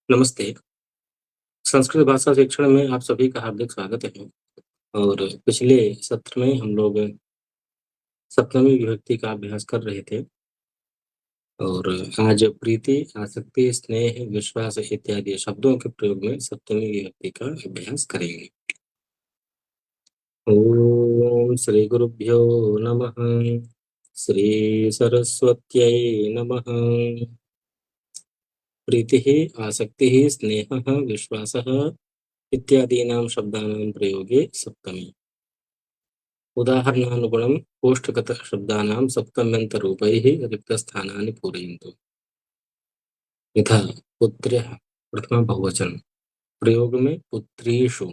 नमस्ते। संस्कृत भाषा शिक्षण में आप सभी का हार्दिक स्वागत है। और पिछले सत्र में हम लोग सप्तमी विभक्ति का अभ्यास कर रहे थे और आज प्रीति, आसक्ति, स्नेह, विश्वास इत्यादि शब्दों के प्रयोग में सप्तमी विभक्ति का अभ्यास करेंगे। ओम श्री गुरुभ्यो नमः। श्री सरस्वत्यै नमः। प्रीतिः, आसक्तिः, स्नेहः, विश्वासः इत्यादीनां शब्दानां प्रयोगे सप्तमी। उदाहरणानुगुणं कोष्ठकतः शब्दानां सप्तम्यन्तरूपैः रिक्तस्थानानि पूरयन्तु। यथा पुत्र्यः प्रथमा बहुवचन प्रयोग में पुत्रीषु,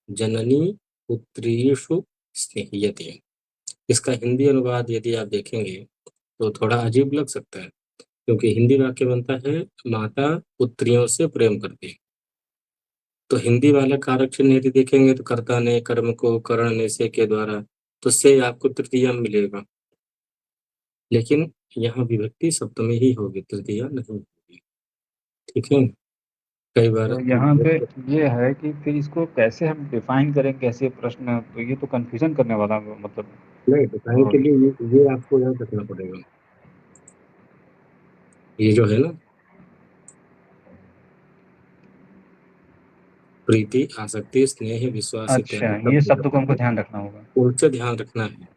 जननी पुत्रीषु स्नेह्यते। इसका हिंदी अनुवाद यदि आप देखेंगे तो थोड़ा अजीब लग सकता है, क्योंकि हिंदी वाक्य बनता है माता पुत्रियों से प्रेम करती है। तो हिंदी वाला कारक चिन्ह यदि देखेंगे तो कर्ता ने कर्म को करण ने से के द्वारा, तो से आपको तृतीया मिलेगा, लेकिन यहाँ विभक्ति सप्तमी ही होगी, तृतीया नहीं होगी। ठीक है। कई बार तो यहाँ पे ये है कि फिर इसको कैसे हम डिफाइन करें, कैसे प्रश्न, तो ये तो कंफ्यूजन करने वाला मतलब नहीं बताने के लिए ये आपको याद रखना पड़ेगा। ये जो है ना, प्रीति, आसक्ति, स्नेह, विश्वास अच्छा, इत्यादि ये शब्द शब्द को हमको ध्यान रखना होगा। उनसे ध्यान रखना है।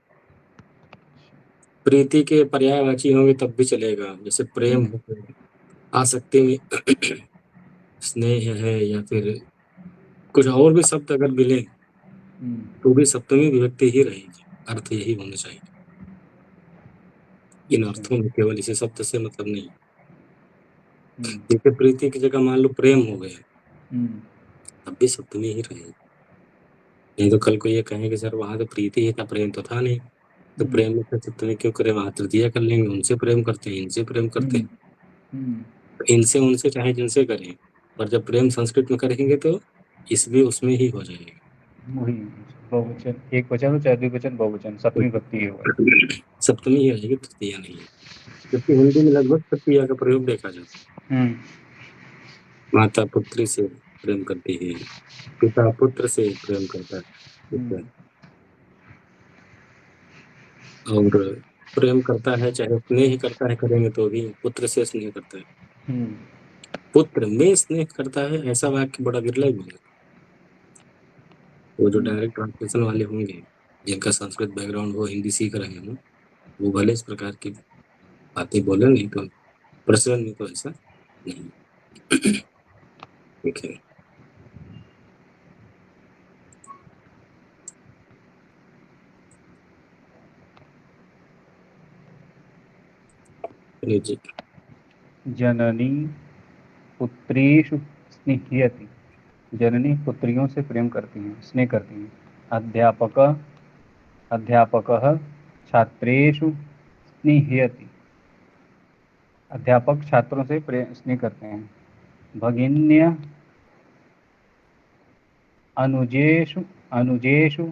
प्रीति के पर्यायवाची होंगे तब भी चलेगा, जैसे प्रेम हो गया, आसक्ति में स्नेह है, या फिर कुछ और भी शब्द अगर मिले तो भी सप्तमी विभक्ति ही रहेगी, अर्थ यही होना चाहिए। इन अच्छा। अर्थों में केवल इसी शब्द से मतलब नहीं। जैसे प्रीति की जगह मान लो प्रेम हो गया, तब भी सप्तमी ही रहेगी। नहीं तो कल को ये कहें कि सर वहां तो प्रीति ही था, प्रेम तो था नहीं, तो प्रेम में फिर सप्तमी क्यों करें, वहां तृतीया कर लेंगे। उनसे प्रेम करते हैं, इनसे प्रेम करते हैं, तो इनसे उनसे चाहे जिनसे करें, पर जब प्रेम संस्कृत में करेंगे तो इसमें उसमें ही हो जाएगा। वही बहुवचन, एक वचन हो चाहे द्विवचन, बहुवचन सप्तमी विभक्ति होगा। सप्तमी ही रहेगी, तृतीया नहीं है। जबकि हिंदी में लगभग तृतीया का प्रयोग देखा जाता है। माता पुत्री से प्रेम करती है, पिता पुत्र से प्रेम करता है, ठीक है। और प्रेम करता है, चाहे स्नेह करता है, करेंगे तो भी पुत्र से स्नेह करता है। पुत्र में स्नेह करता है, ऐसा वाक्य बड़ा विरला ही मिलेगा। वो जो डायरेक्ट ट्रांसलेशन वाले होंगे, जिनका संस्कृत बैकग्राउंड हो, हिंदी सीख रहे हैं, वो भले इस प्रकार की बातें बोले, नहीं तो प्रचलन में तो ऐसा नहीं। ठीक है। जी। जननी पुत्रीषु स्निह्यति। जननी पुत्रियों से प्रेम करती हैं, स्नेह करती हैं। अध्यापकः छात्रेषु स्निह्यति। अध्यापक छात्रों से स्नेह करते हैं। भगिन्य अनुजेषु अनुजेषु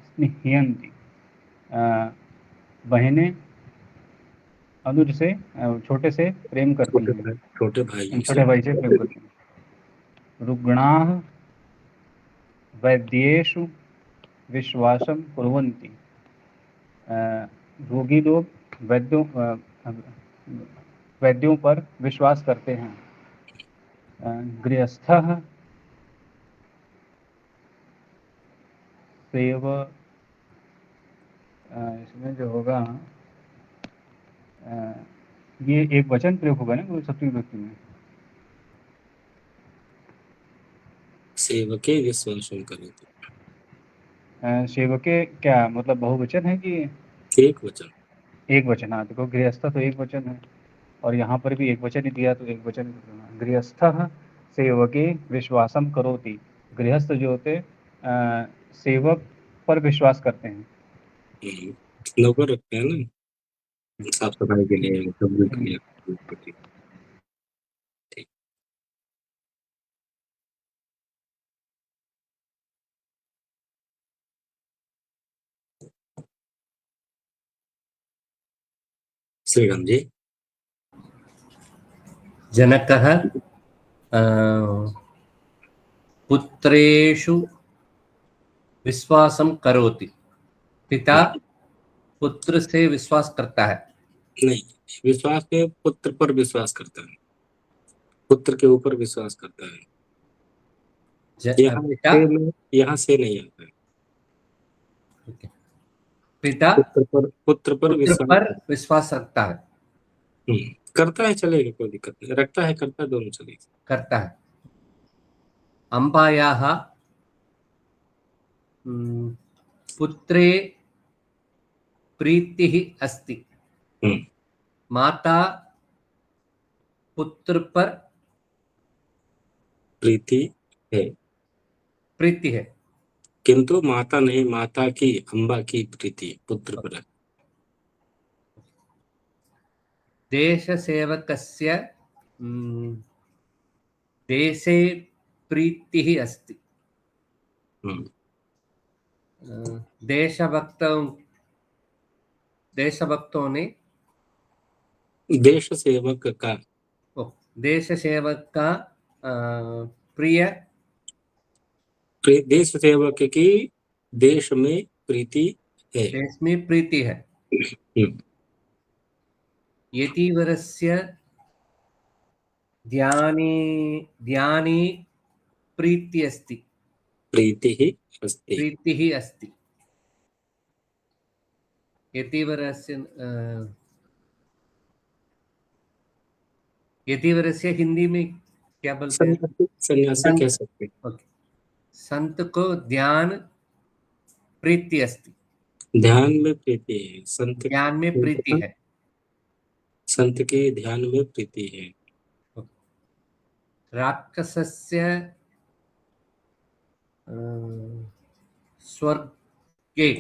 स्निह्यन्ति। बहनें अनुज से, छोटे से प्रेम करती हैं, छोटे भाई से। छोटे भाई से प्रेम करती हैं। रुग्णाः वैद्येषु विश्वासं कुर्वन्ति। रोगी लोग वैद्यों पर विश्वास करते हैं। गृहस्थः सेव, इसमें जो होगा ये एक वचन प्रयोग होगा ना सप्तमी विभक्ति में। सेवके विश्वासं करोति। सेवके क्या मतलब बहुवचन है कि एक वचन। एक वचन? हाँ, देखो गृहस्थ तो एक वचन है और यहाँ पर भी एक वचन ही दिया, तो एक वचन गृहस्थः सेवके विश्वासम करोति। गृहस्थ जो होते सेवक पर विश्वास करते हैं। नौकर रखते हैं ना, साफ सफाई के लिए, सब के लिए। ठीक। श्रीराम जी। जनकः पुत्रेषु विश्वासं करोति। पिता पुत्र से विश्वास करता है। नहीं, विश्वास में पुत्र पर विश्वास करता है, पुत्र के ऊपर विश्वास करता है। पिता यहाँ से नहीं आता है। पिता पुत्र पर विश्वास रखता है। करता है, चलेगा, कोई दिक्कत नहीं। रखता है, करता है, दोनों चलेगा। करता है। अम्बायाः पुत्रे प्रीतिः अस्ति। माता पुत्र पर प्रीति है, किंतु माता नहीं, माता की, अम्बा की प्रीति पुत्र पर है। देशसेवकस्य देशे प्रीतिः अस्ति। देशभक्तों ने देश सेवक का प्रिय देश सेवक की देश में प्रीति है। देश में प्रीति है। यतिवरस्य ध्याने प्रीति अस्ति। प्रीतिः अस्ति। यतिवरस्य हिंदी में क्या बोलते हैं? सन्यासी कह सकते हैं। संत को ध्यान प्रीति अस्ति। ध्यान में प्रीति है, संत ध्यान में प्रीति है। संत के ध्यान में प्रीति है। राक्षसस्य स्वर्गे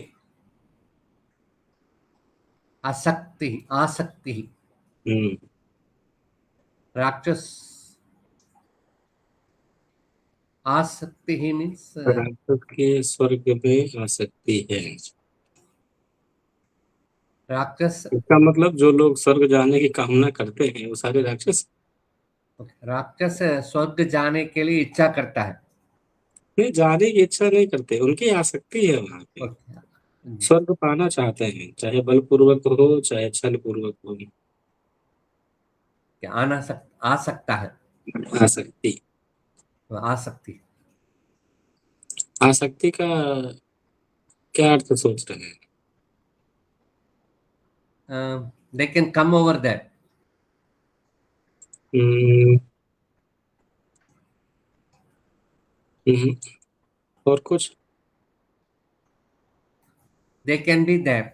आसक्ति। राक्षस आसक्ति ही मीन्स राक्षस के स्वर्ग में आसक्ति है। राक्षस, इसका मतलब जो लोग स्वर्ग जाने की कामना करते हैं वो सारे राक्षस। राक्षस स्वर्ग जाने के लिए इच्छा करता है, नहीं, जाने की इच्छा नहीं करते, उनकी आसक्ति है वहां पे। स्वर्ग पाना चाहते हैं, चाहे बलपूर्वक हो चाहे छल पूर्वक हो। आ सकता है। आसक्ति, आसक्ति का क्या अर्थ सोच रहे हैं? they can come over that. और कुछ? They can be there.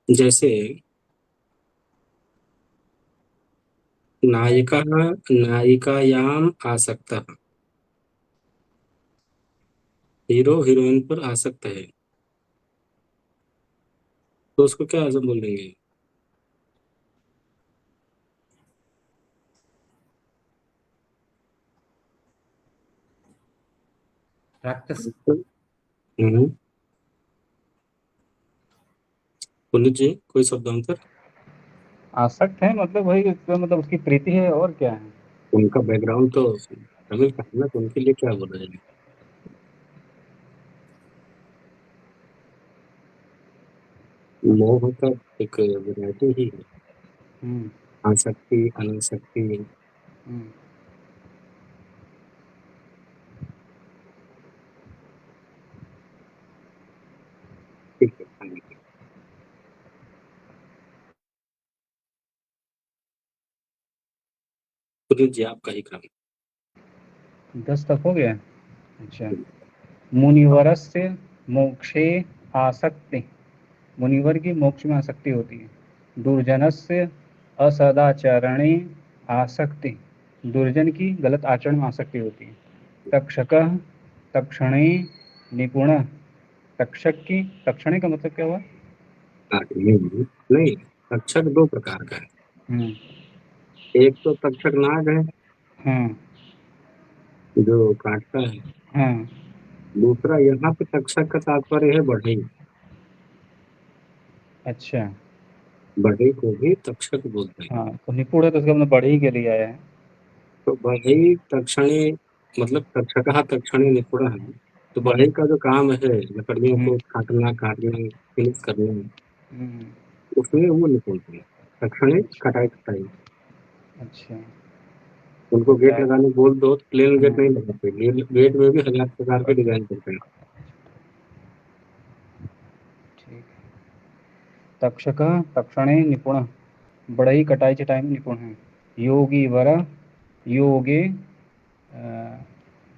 जैसे नायिकायाम आसक्तः, हीरो हीरोइन पर आसक्त है, तो उसको क्या बोलेंगे? राक्षस। पुनित जी, कोई शब्दांतर? आसक्त है मतलब वही, मतलब उसकी प्रीति है, और क्या है? उनका बैकग्राउंड तो तमिल का है ना, तो उनके लिए क्या बोला जाए? मोह का एक वैरायटी ही है, आसक्ति, अनासक्ति। ठीक है, पुनित जी आपका ही क्रम। 10 तक हो गया। अच्छा, मुनिवरस्य मोक्षे आसक्ति, मुनिवर की मोक्ष में आसक्ति होती है। दुर्जनस्य असदाचरणे आसक्ति, दुर्जन की गलत आचरण में आसक्ति होती है। तक्षकः तक्षणे निपुण, तक्षक की, तक्षणे का मतलब क्या हुआ? नहीं, तक्षक दो प्रकार का है। एक तो तक्षक नाग है, जो काटता है। दूसरा यहाँ पे तक्षक का तात्पर्य है बढ़ई। अच्छा, बढ़ई को भी तक्षक बोलते हैं। हाँ, तो निपुण है तो उसका मतलब बढ़ई के लिए आया है। तो बढ़ई तक्षणी मतलब तक्षकः तक्षणी निपुण है। तो बढ़ई का जो काम है लकड़ियों हम्म, को काटना फिनिश करना, हम्म, उसमें वो निपुण थे। तक्षणी अच्छा, कटाई। अच्छा, उनको गेट कटाई। लगाने बोल दो तो प्लेन गेट हाँ, नहीं लगाते, गेट में भी हजार प्रकार के डिजाइन करते हैं। ठीक है। तक्षकः तक्षणे निपुण, बढ़ई कटाई चटाई में निपुण है। योगी वर योगे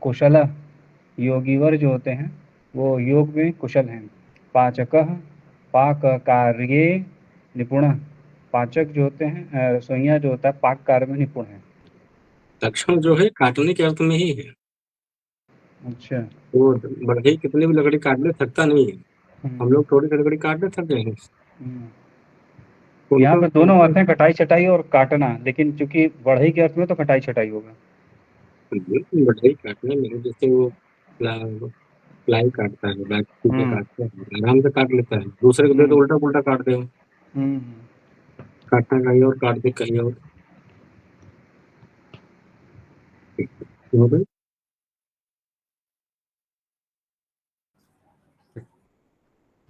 कुशल, योगीवर जो होते हैं वो योग में कुशल हैं। पाचकः पाक कार्ये निपुण, पाचक जो होते हैं रसोइया जो होता है पाक कार्य में निपुण है। तक्षण जो है काटने के अर्थ में ही है। अच्छा। वो बढ़ई कितनी भी लकड़ी काट ले थकता नहीं है। हम हम्म, लोग थोड़ी सी लकड़ी काट ले थक गए हैं। हम्म। यहाँ उनको पे दोनों उनको अर्थ हैं, कटाई छटाई और काटना, लेकिन चूंकि बढ़ई के अर्थ में तो कटाई छटाई होगा। बढ़ई काटने में जैसे वो प्लाई काटता है, बैक चीजें हम्म, काटता है, आराम से काट लेता है। दूसरे को दे तो हम्म, उल्टा पुल्टा काट दे, हम्म। काटना कहीं और काट दे कहीं और। क्यों भाई?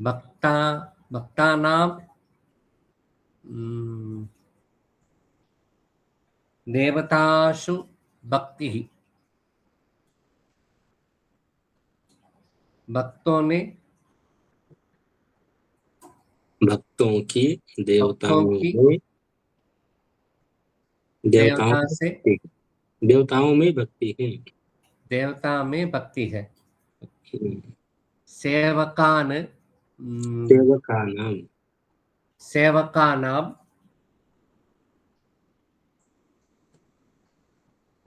भक्ता भक्तानां देवतासु भक्ति, भक्तों में भक्तों की भक्तों देवताओं की में देवताओं देवता में से भक्ति, देवताओं में भक्ति है। देवता में भक्ति है। हम्म, सेवकान सेवका नाम सेवकानां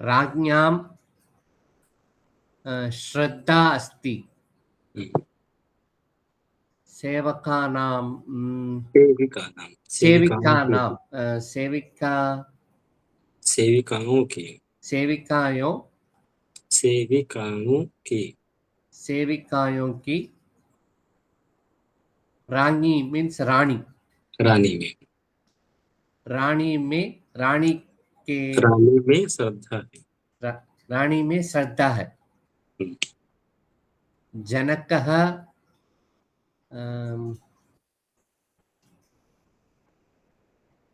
राज्ञां श्रद्धा अस्ति। सेवकानां सेविका नाम सेविकाओं की सेविकानां सेविका सेविकाओं की सेविकायों सेविकाओं की सेविकायों की रानी मीन्स रानी, रानी में रानी में रानी के रानी में श्रद्धा है। रानी में श्रद्धा है। हम्म, जनकः अम,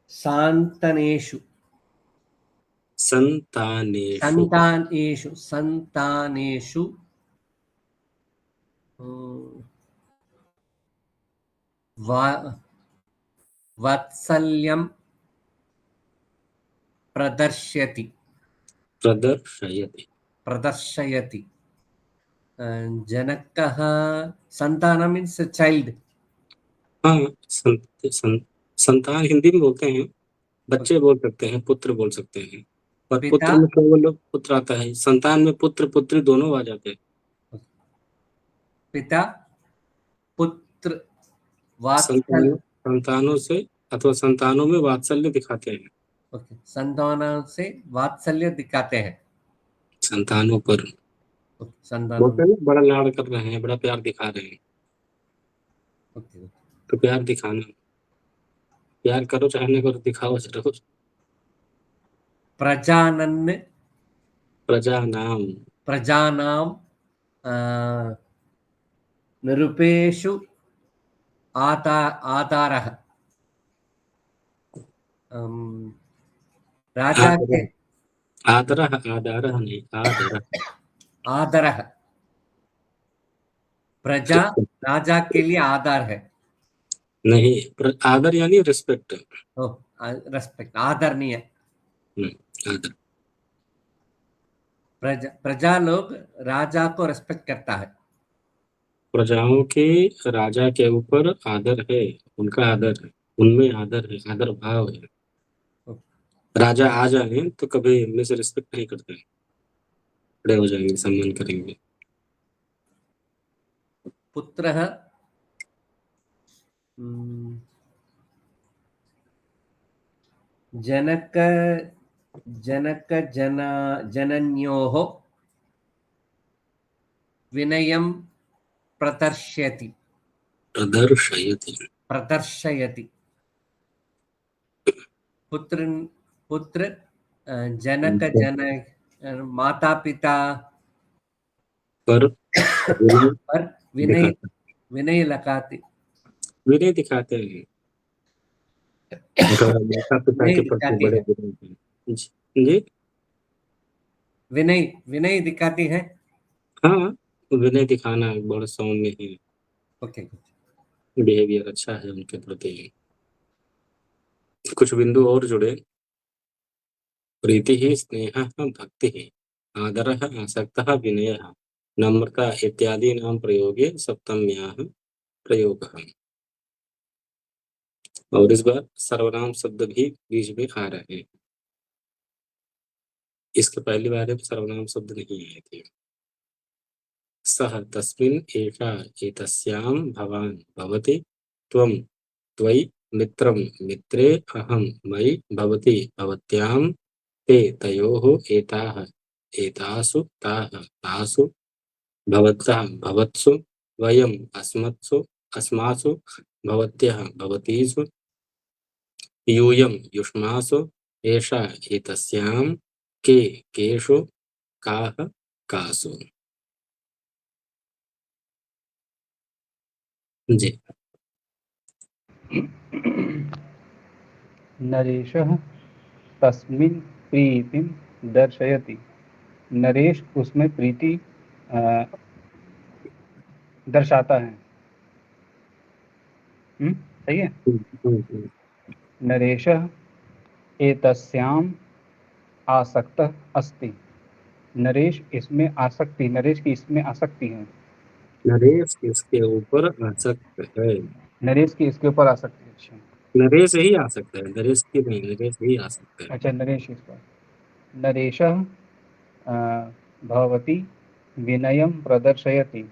शान्तनेषु संतानेषु संतानेषु वा- वात्सल्यं प्रदर्शयति प्रदर्शयति। प्रदर्शयति। जनकः संतान मीन्स चाइल्ड। हाँ, संतान हिंदी में बोलते हैं, बच्चे बोल सकते हैं, पुत्र बोल सकते हैं, पर पिता पुत्र में केवल पुत्र आता है। संतान में पुत्र पुत्री दोनों आ जाते हैं। पिता पुत्र वात्सल संतानों से अथवा संतानों में वात्सल्य दिखाते हैं। ओके, संतानों से वात्सल्य दिखाते हैं। संतानों पर संतानों बोलते हैं ना, बड़ा लाड़ कर रहे हैं, बड़ा प्यार दिखा रहे हैं। ओके। तो प्यार दिखाना, प्यार करो चाहे न करो, दिखाओ जरूर। प्रजानन प्रजानाम प्रजानां निरूपेषु आधारः। राजा के आदरः आदरः नहीं आदरः। आदरः, प्रजा राजा के लिए आधार है। नहीं, आदर यानी रिस्पेक्ट। ओह, रेस्पेक्ट, आदर नहीं है। आदर। प्रजा लोग राजा को रेस्पेक्ट करता है। प्रजाओं के राजा के ऊपर आदर है, उनका आदर है, उनमें आदर है, आदर भाव है। राजा आ जाए तो कभी मिस रिस्पेक्ट नहीं करते, खड़े हो जाएंगे, सम्मान करेंगे। पुत्रः जनक जनन्योः विनयं प्रदर्शयति प्रदर्शयति। प्रदर्शयति। पुत्र पुत्र जनक जन माता पिता पर विनय पर विनय दिखाते विनय लगाते विनय दिखाते हैं। उनका माता पिता विनय के प्रति दिखाती बड़े है, विनय हैं। जी विनय विनय दिखाती है। हाँ, विनय दिखाना बड़े सौम्य है, ओके, बिहेवियर अच्छा है उनके प्रति। कुछ बिंदु और जुड़े। प्रीति ही स्नेह भक्ति ही आदर आसक्त विनय नम्रता इत्यादि नाम प्रयोगे सप्तम्याः प्रयोगः। और इस बार सर्वनाम शब्द भी बीच में आ रहे हैं। इसके पहली बार में सर्वनाम शब्द नहीं आए थे। सह तस्मिन् एषा एतस्यां भवान् भवति त्वं त्वयि मित्रं मित्रे अहं मयि भवति भवत्यां ते तयोः एताः एतासु ताः तासु भवतः भवत्सु वयम् अस्मत्सु अस्मासु भवत्यः भवतीषु यूयं युष्मासु एषा एतस्यां के केषु काः कासु। जी नरेशः तस्मिन् प्रीतिं दर्शयति। नरेश उसमें प्रीति दर्शाता है। सही है। नरेशः एतस्याम् आसक्तः अस्ति। नरेश इसमें आसक्ति, नरेश की इसमें आसक्ति है। नरेश इसके ऊपर आसक्त है। नरेश की इसके ऊपर आसक्ति है। अच्छा नरेश ही आ सकता है, नरेश की नहीं, नरेश ही आ सकता है। अच्छा, नरेश इस पर। नरेशः भवति विनयं प्रदर्शयति।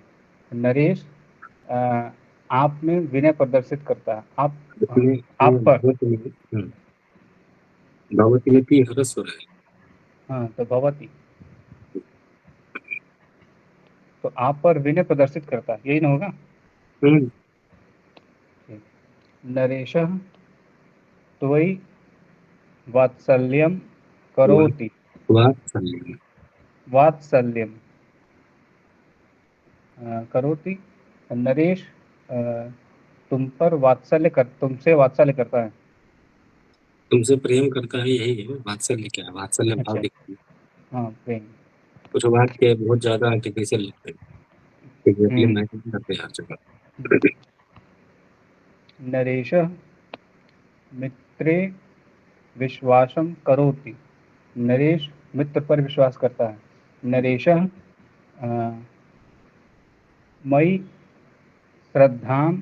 नरेश आप में विनय प्रदर्शित करता है। आप पर। भवती में पी ह्रस्व है। हाँ, तो भवति तो आप पर विनय प्रदर्शित करता है, यही ना होगा। नरेशः त्वयि वात्सल्यं करोति। वात्सल्यं वात्सल्यं करोति। नरेश तुम पर तुमसे वात्सल्य करता है। तुमसे प्रेम करता है, यही है वात्सल्य। क्या है वात्सल्य भाव अच्छा, दिखती है। हाँ प्रेम। कुछ वाक्य बहुत ज्यादा आर्टिफिशियल लगते हैं, एग्जैक्टली हम्म। मैच नहीं करते हर जगह। नरेशः मित्रे विश्वासं करोति। नरेश मित्र पर विश्वास करता है। नरेशः मयि श्रद्धां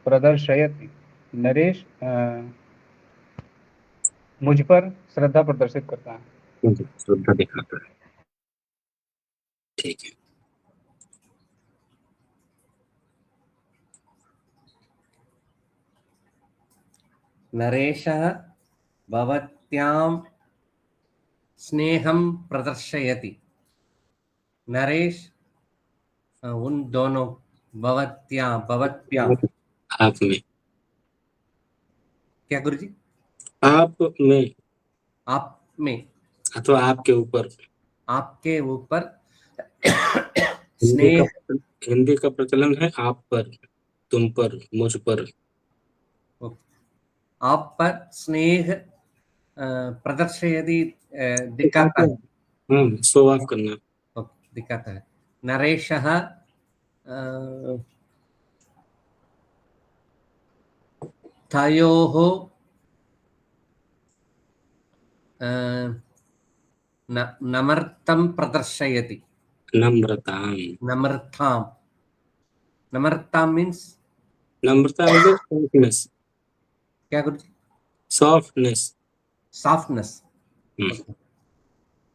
प्रदर्शयति। नरेश मुझ पर श्रद्धा प्रदर्शित करता है। श्रद्धा दिखाता है, ठीक है। नरेशः भवत्यां स्नेहं प्रदर्शयति। नरेश उन दोनों भवत्यां आप में, क्या गुरुजी? आप में आप में, अथवा आपके ऊपर। आपके ऊपर हिंदी का स्नेह, हिंदी का प्रचलन है आप पर, तुम पर, मुझ पर। आप पर स्नेह प्रदर्शयति दिखाता है। शो ऑफ करना। दिखाता है। नरेशः तयोः नमर्तं प्रदर्शयति। नम्रताम, नम्रतां, नम्रता मीन्स नम्रता मतलब सॉफ्टनेस। क्या गुरुजी? सॉफ्टनेस। सॉफ्टनेस।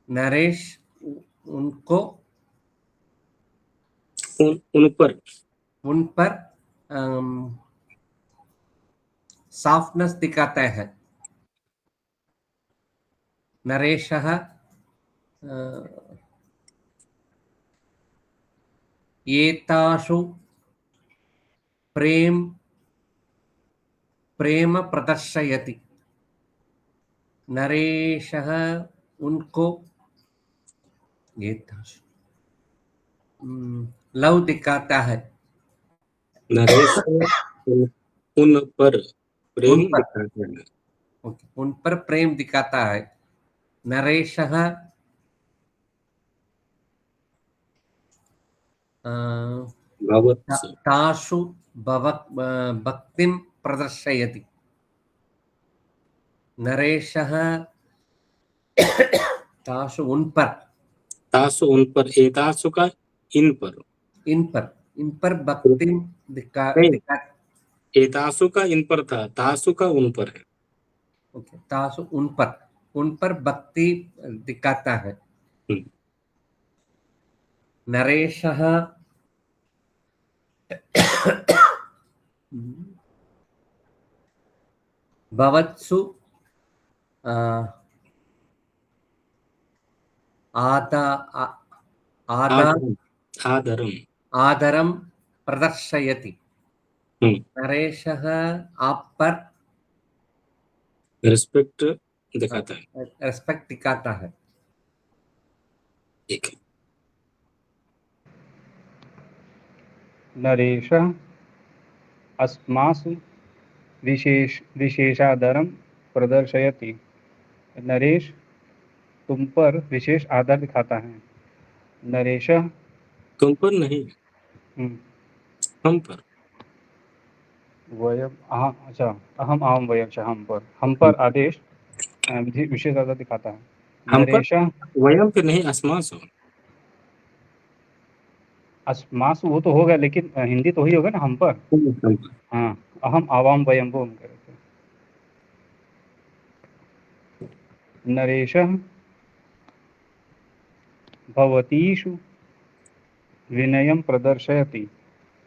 नरेश उनको उन पर उन पर सॉफ्टनेस दिखाता है। नरेशः एतासु प्रेम प्रदर्शयति। नरेशः उनको ये लव दिखाता है, नरेश उन पर प्रेम उन पर दिखाता है। उन पर प्रेम दिखाता है। नरेशः भवत्सु तासु भक्तिं प्रदर्शयति। नरेशः तासु उन पर, तासु उन पर, एतासु का इन इन पर भक्तिं नहीं, दिखा एतासु का इन पर था, तासु का उन पर है। ओके, तासु उन पर भक्ति दिखाता है। हम्म, नरेशः भवत्सु आदा आदा आदरम आदरम आदरं प्रदर्शयति। नरेशः आप पर रिस्पेक्ट दिखाता है। रेस्पेक्ट दिखाता है। ठीक है। नरेशः अस्मासु विशेषादरं प्रदर्शयति। नरेश तुम पर विशेष आदर दिखाता है। नरेशः तुम पर नहीं, हम पर। वयम अच्छा, अहम आम वयम च, हम पर आदेश विशेष आदर दिखाता है। हम पर नरेशः वयम पे नहीं, अस्मासु। अस्मासु वो तो होगा, लेकिन हिंदी तो ही होगा ना, हम पर। हम पर। हाँ, अहम आवाम वयम वो हम कह रहे थे। नरेशः भवतीषु विनयम प्रदर्शयति।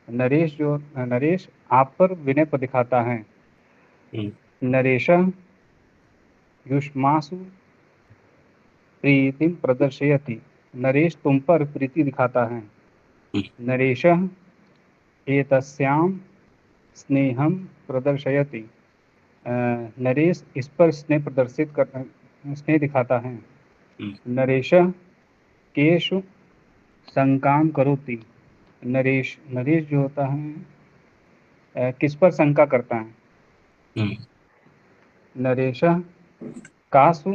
नरेश आप पर विनय पर दिखाता है। नरेशः युष्मासु प्रीतिम प्रदर्शयति। नरेश तुम पर प्रीति दिखाता है। नरेशः एतस्यां स्नेहम प्रदर्शयति। नरेश इस पर स्नेह दिखाता है। नरेशः केषु शंकाम करोति। नरेश जो होता है किस पर शंका करता है। नरेशः कासु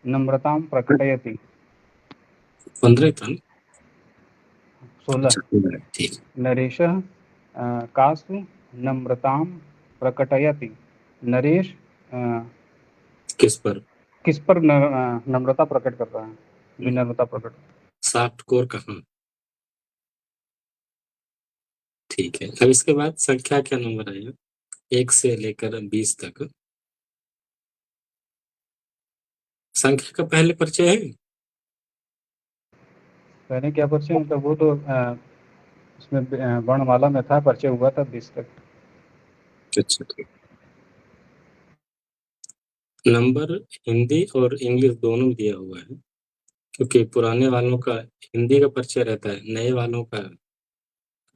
नम्रतां प्रकटयति। 15 था ना? 16। ठीक। नरेशः कासु नम्रतां प्रकटयति। नरेश किस पर नम्रता प्रकट करता है, विनम्रता प्रकट। सॉफ्ट कोर कहाँ? ठीक है। अब इसके बाद संख्या क्या नंबर आएगा? 1 से लेकर 20 तक। संख्या का पहले परिचय है। पहले क्या परिचय, मतलब वो तो उसमें वर्णमाला में था, परिचय हुआ था 20 तक। अच्छा, ठीक। नंबर हिंदी और इंग्लिश दोनों दिया हुआ है, क्योंकि पुराने वालों का हिंदी का परिचय रहता है, नए वालों का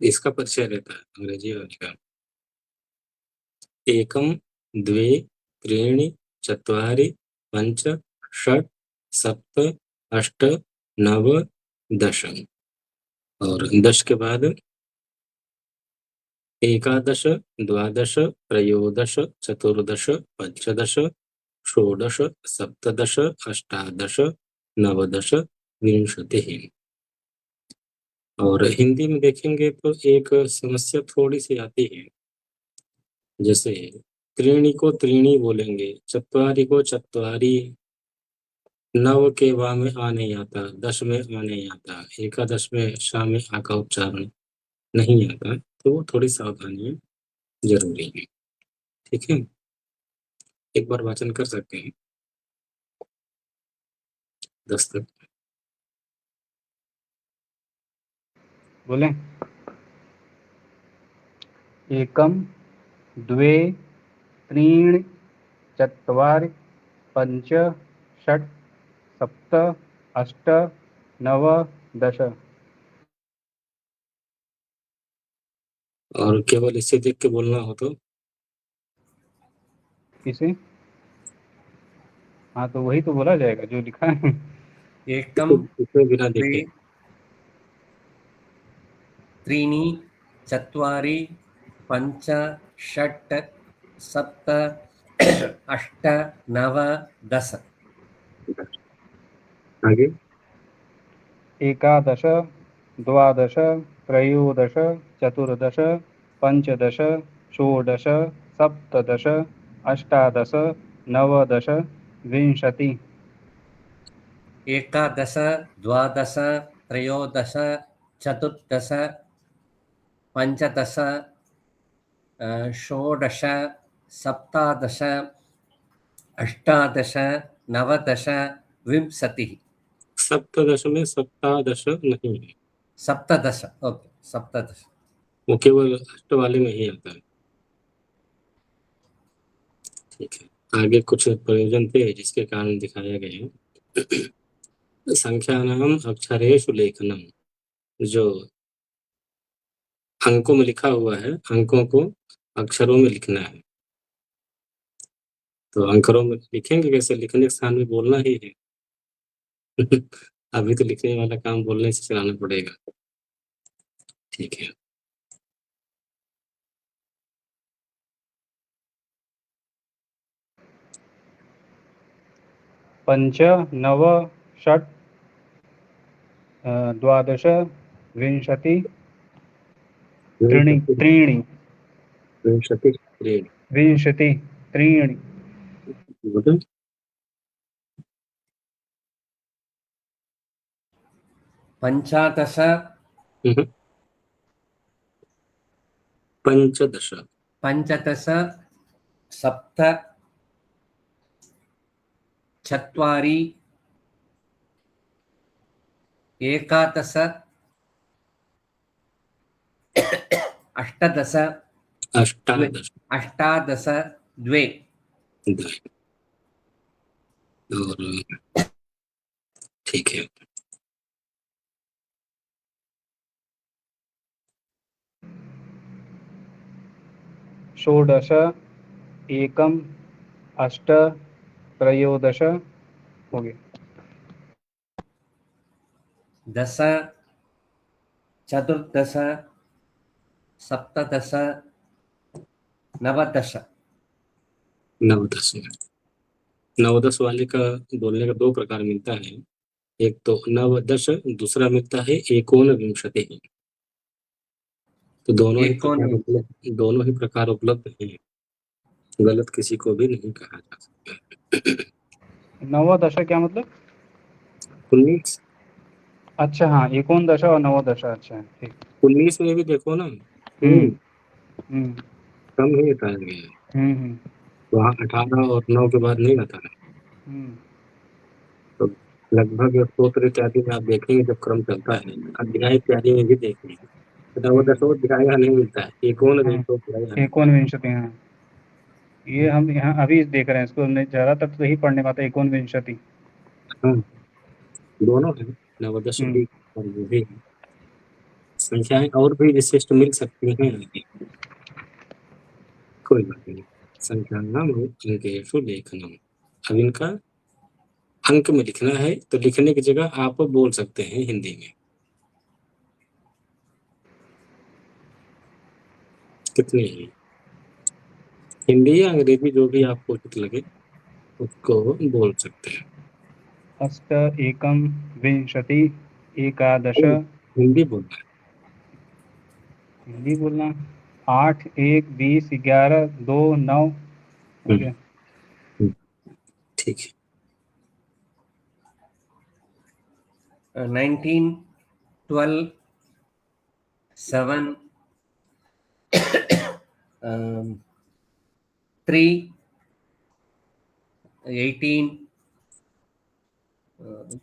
इसका परिचय रहता है, अंग्रेजी वाले का। एकम द्वे त्रीणि चत्वारि पंच षट् सप्त अष्ट नव दश, और 10 के बाद एकादश द्वादश त्रयोदश चतुर्दश पंचदश षोडश सप्तदश अष्टादश नवदश विंशतिः। और हिंदी में देखेंगे तो एक समस्या थोड़ी सी आती है, जैसे त्रीणि को त्रीणि बोलेंगे, चत्वारि को चत्वारि, नव के वा में आ नहीं आता, 10 में आ नहीं आता, एकादश में शा में आ का उच्चारण नहीं आता, तो वो थोड़ी सावधानी जरूरी है। ठीक है, एक बार वाचन कर सकते हैं 10 तक। बोले, एकम द्वे त्रीणि चत्वारि पंच षट् सप्त अष्ट नव दश। और केवल इसे देख के बोलना हो तो किसे? हाँ तो वही तो बोला जाएगा जो लिखा है। एकम इसमें बिना द्वे देखे त्रीणि चत्वारि पञ्च षट् सप्त अष्ट नव दश। आगे एकादश द्वादश त्रयोदश चतुर्दश पंचदश षोडश सप्तदश अष्टादश नवदश विंशति। एकादश द्वादश त्रयोदश चतुर्दश पञ्चदश षोडश सप्तादश अष्टादश नवदश विंशतिः। सप्तदश में सप्तादश नहीं है, सप्तदश, ओके सप्तदश। वो केवल अष्ट वाले में ही आता है। ठीक है, आगे कुछ प्रयोजन थे जिसके कारण दिखाया गया। संख्यानाम अक्षरेषु लेखनम, जो अंकों में लिखा हुआ है, अंकों को अक्षरों में लिखना है। तो अक्षरों में लिखेंगे कैसे? लिखने के स्थान में बोलना ही है। अभी तो लिखने वाला काम बोलने से चलाना पड़ेगा। ठीक है, पंच नव षट् द्वादश विंशति त्रीणि त्रीणि विंशति त्रीणि विंशति त्रीणि मतलब पञ्चादश पंचदश पञ्चदश सप्त चत्वारि एकादश अष्टादश अष्टादश अष्टादश द्वे। और ठीक है, षोडश एकम अष्ट त्रयोदश हो गया। दश चतुर्दश सप्तदश नवदश। नवदश। नवदश वाले का बोलने का दो प्रकार मिलता है, एक तो नवदश, दूसरा मिलता है एकोनविंशति। तो दोनों ही प्रकार उपलब्ध हैं, गलत किसी को भी नहीं कहा जा सकता। नवदशा क्या मतलब? 19 अच्छा हाँ, एकोनदशा और नवदशा। अच्छा ठीक। 19 में भी देखो ना, हम्म हम्म कम ही बताया गया है। हम्म वहाँ 18 और 9 के बाद नहीं बताया। हम्म तो लगभग स्तोत्र इत्यादि में आप देखेंगे जब क्रम चलता है, अध्याय इत्यादि में भी देखेंगे, नवदश अध्याय यहाँ नहीं मिलता है, एकोनविंशोध्याय यहाँ मिलता एकोनविंशति। हाँ, ये हम यहाँ अभी देख रहे हैं इसको, हमने ज़्यादातर तो यही पढ़ने में आता है एकोनविंशति। है। हाँ, दोनों है, नवदश हम्म भी और वो भी है। संख्याएं और भी विशिष्ट मिल सकती हैं, कोई बात नहीं। संख्यानाम अंकेषु लेखनम, अब इनका अंक में लिखना है, तो लिखने की जगह आप बोल सकते हैं हिंदी में। कितने हैं? हिंदी या अंग्रेजी जो भी आपको उचित लगे उसको बोल सकते हैं। अष्ट एकम विंशति एकादश। हिंदी बोलना है। हिंदी बोलना। 8 1 20 11 2 9 हो हम्म, गया। हम्म, ठीक है। 19 12 7 3 18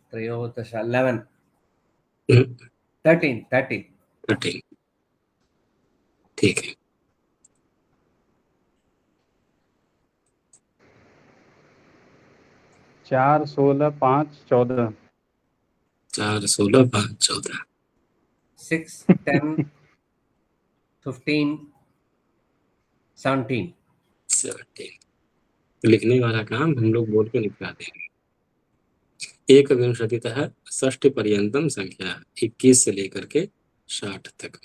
त्रयोदश 11 13 ठीक, ठीक है। 4 16 5 14 4 16 5 14 6 10 15 17 17 लिखने वाला काम हम लोग बोल के निपटा देंगे। एकविंशतितः षष्टि पर्यंतम संख्या 21 से लेकर के 60 तक।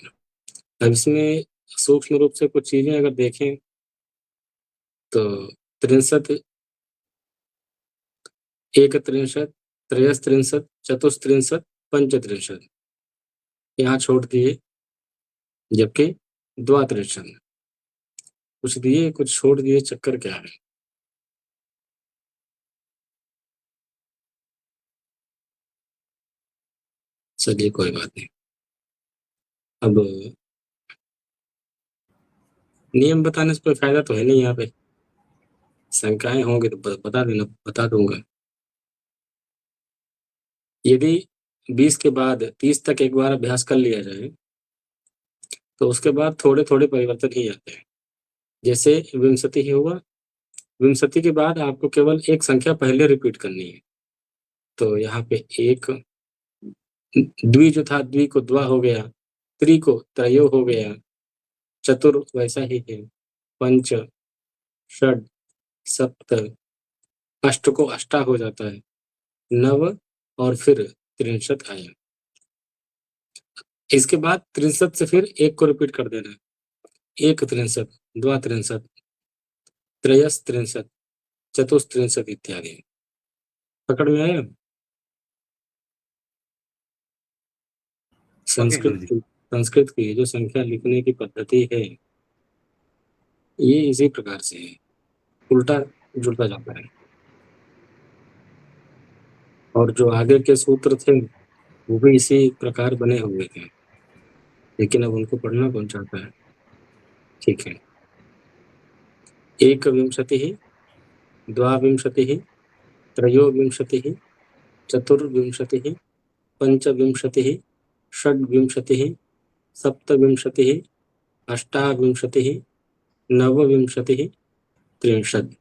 अब इसमें सूक्ष्म रूप से कुछ चीजें अगर देखें तो 63, एकत्रिंशत्, त्रयस्त्रिंशत्, चतुस्त्रिंशत्, पंचत्रिंशत् यहाँ छोड़ दिए, जबकि द्वात्रिंशत् कुछ दिए कुछ छोड़ दिए, चक्कर क्या है? चलिए कोई बात नहीं। अब नियम बताने से कोई फायदा तो है नहीं, यहाँ पे शंकाएं होंगी तो बता देना, बता दूंगा। यदि 20 के बाद 30 तक एक बार अभ्यास कर लिया जाए तो उसके बाद थोड़े थोड़े परिवर्तन ही आते हैं। जैसे विंशति ही हुआ, विंशति के बाद आपको केवल एक संख्या पहले रिपीट करनी है। तो यहाँ पे एक, द्वि जो था द्वि को द्वा हो गया, त्रि को त्रयो हो गया, चतुर वैसा ही है, पंच, षड, सप्त, अष्ट को अष्टा हो जाता है, नव और फिर त्रिंशत आया। इसके बाद त्रिंशत से फिर एक को रिपीट कर देना है, एक त्रिंशत, द्वा त्रिंशत, त्रयस त्रिंशत, चतुस्त्रिंशत इत्यादि। पकड़ में आया? संस्कृत की जो संख्या लिखने की पद्धति है ये इसी प्रकार से है, उल्टा जुड़ता जाता है। और जो आगे के सूत्र थे वो भी इसी प्रकार बने हुए थे, लेकिन अब उनको पढ़ना कौन चाहता है? ठीक है। एकविंशतिः, द्वाविंशतिः, त्रयोविंशतिः, चतुर्विंशतिः, पंचविंशतिः, षड्विंशतिः, सप्तविंशतिः, अष्टाविंशतिः, नवविंशतिः, त्रिंशत्।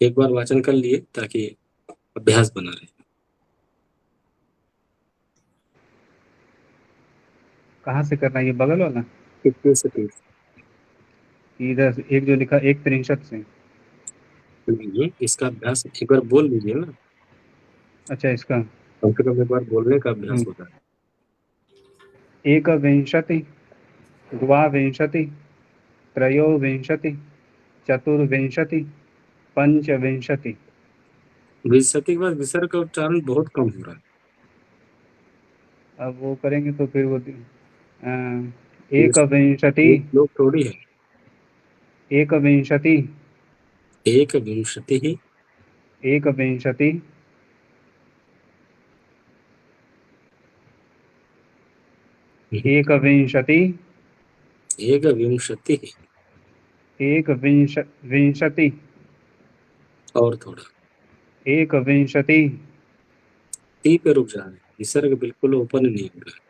एक बार वाचन कर लिए ताकि अभ्यास बना रहे। कहाँ से करना है ये बगल वाला? 21 से 30। इधर से एक जो लिखा एक त्रिंशत से। नहीं, इसका अभ्यास एक बार बोल लीजिए ना, अच्छा इसका कम से कम एक बार बोलने का अभ्यास होता है। एकविंशति, द्वाविंशति, त्रयोविंशति, चतुर्विंशति, पंचविंशति। विंशति के बाद विसर्ग का उच्चारण बहुत कम हो रहा है। अब वो करेंगे तो फिर वो एकविंशति, ये श्लोक थोड़ी है। एकविंशति, एकविंशतिः, एकविंशति, एकविंशति, एकविंशतिः विंशति, और थोड़ा एकविंशति, टी पे रुक जा रहे हैं, विसर्ग बिल्कुल ओपन नहीं हो रहा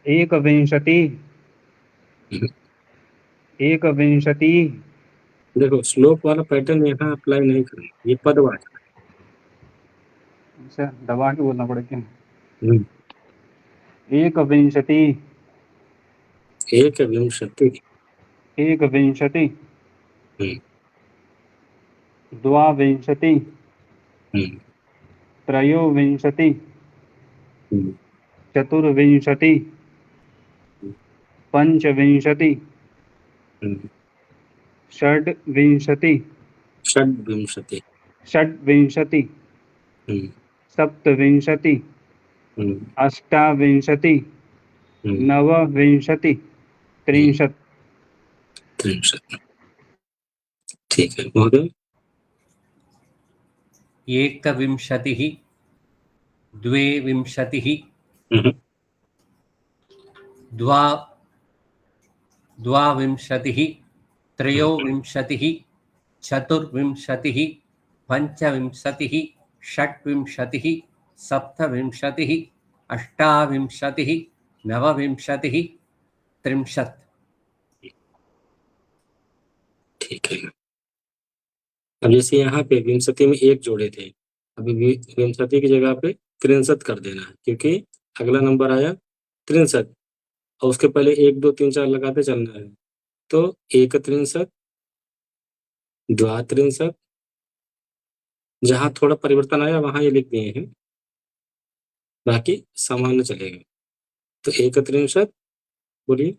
एकविंशति, है। एकविंशति। देखो श्लोक वाला पैटर्न यहाँ अप्लाई नहीं करना, ये पदवाचक अच्छा दबा के बोलना पड़ेगा। है। एकविंशति, एकविंशतिः, एकविंशति, हम्म, द्वाविंशति, हम्म, त्रयोविंशति, हम्म, चतुर्विंशति, पंचविंशति, हम्म, षड्विंशति, षड्विंशतिः, षड्विंशति, हम्म, सप्तविंशति, हम्म, अष्टाविंशति, हम्म, नवविंशति, त्रिंशत्। त्रिंशत्। ठीक है महोदय। एकविंशतिः, द्वाविंशतिः, हम्म, द्वाविंशतिः, त्रयोविंशतिः, चतुर्विंशतिः, पंचविंशतिः, षड्विंशतिः, सप्तविंशतिः, अष्टाविंशतिः, नवविंशतिः, त्रिंशत्। ठीक है। अब जैसे यहाँ पे विंशति में एक जोड़े थे, अभी विंशति की जगह पे त्रिंशत कर देना है, क्योंकि अगला नंबर आया त्रिंशत और उसके पहले 1 2 3 4 लगाते चलना है। तो एक त्रिंशत, द्वात्रिंशत, जहाँ थोड़ा परिवर्तन आया वहां ये लिख दिए हैं, बाकी सामान्य चलेगा। तो 31 बोलिए।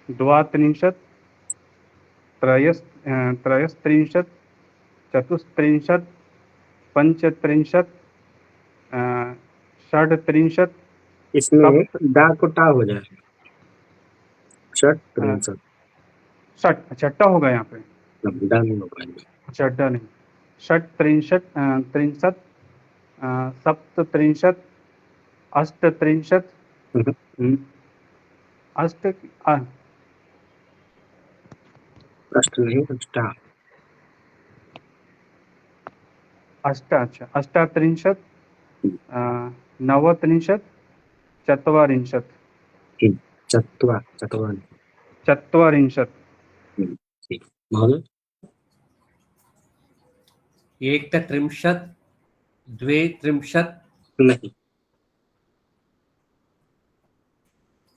द्वात्रिंशत् त्रयस्त्रिंशत् चतुस्त्रिंशत् पंचत्रिंशत् षड्त्रिंशत् इसमें सप्त डा को टा हो जाएगा, षट त्रिंशत, षट, अच्छा ट होगा यहाँ पे, डा नहीं हो पाएगा। अच्छा ड नहीं, षट्त्रिंशत् त्रिंशत् सप्तत्रिंशत् अष्टत्रिंशत् अष्ट अष्ट नहीं, अष्टा। अष्ट, अच्छा अष्टात्रिंशत् नवत्रिंशत् चत्वारिंशत् चत्वारि। चत्वारिंशत् ठीक महोदय। एकत्रिंशत् द्वित्रिंशत् नहीं,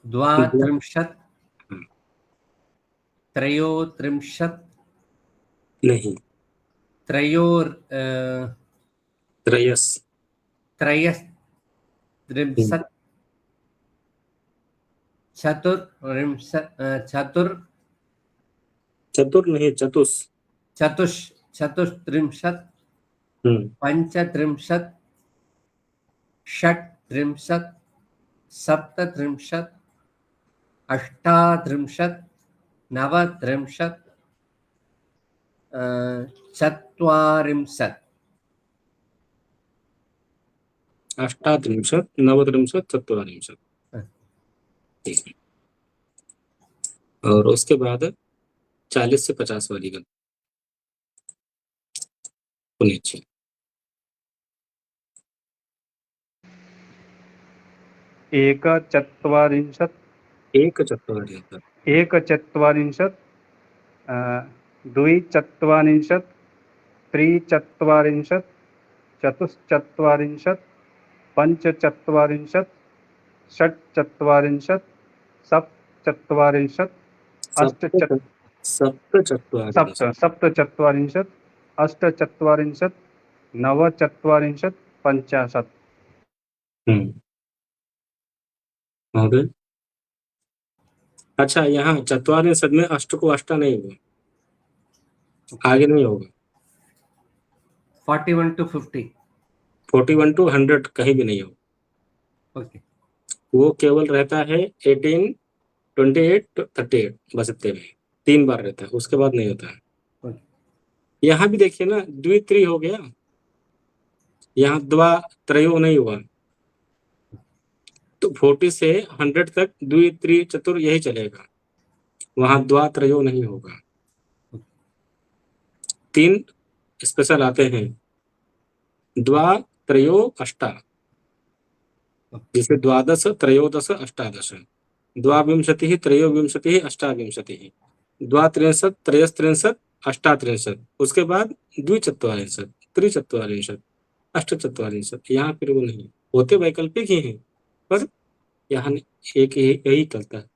द्वात्रिंशत् त्रयोत्रिंशत् नहीं, त्रयस। त्रयस्त्रिंशत् चतुर नहीं, चतुस्त्रिंशत् हम्म, पंचत्रिंशत् षट्त्रिंशत् सप्तत्रिंशत् अष्टात्रिंशत् नवत्रिंशत् चत्वारिंशत् अष्टात्रिंशत् नवत्रिंशत् चत्वारिंशत्। ठीक है। और उसके बाद 40 से 50 वाली गण पुनीत जी। एकचत्वारिंशत् एकचत्वारिंशत् एकचत्वारिंशत् द्विचत्वारिंशत् त्रिचत्वारिंशत् चतुश्चत्वारिंशत् पञ्चचत्वारिंशत् षट्चत्वारिंशत् सप्तचत्वारिंशत् सप्तचत्वारिंशत् अष्टचत्वारिंशत् नवचत्वारिंशत् पञ्चाशत्। महोदय, अच्छा यहाँ चत्वारिंशत् में अष्ट को अष्टा नहीं होगा, आगे नहीं होगा। 41 to 50 41 to 100 कहीं भी नहीं होगा। ओके वो केवल रहता है 18, 28, 38, बस इतने में 3 बार रहता है, उसके बाद नहीं होता है। ओके यहाँ भी देखिए ना, द्वित्रि हो गया, यहाँ द्वा त्रयो नहीं हुआ। तो 40 से 100 तक द्वित्रि चतुर यही चलेगा, वहां द्वा त्रयो नहीं होगा। 3 स्पेशल आते हैं, द्वा त्रयो अष्टा, जिसे द्वादश त्रयोदश अष्टादश, द्वाविंशतिः त्रयोविंशतिः अष्टाविंशतिः, द्वात्रिंशत् त्रयस्त्रिंशत् अष्टात्रिंशत्, उसके बाद द्विचत्वारिंशत् त्रिचत्वारिंशत् अष्टचत्वारिंशत्। यहाँ फिर वो नहीं होते, वैकल्पिक ही हैं, पर यहाँ एक ही यही चलता है।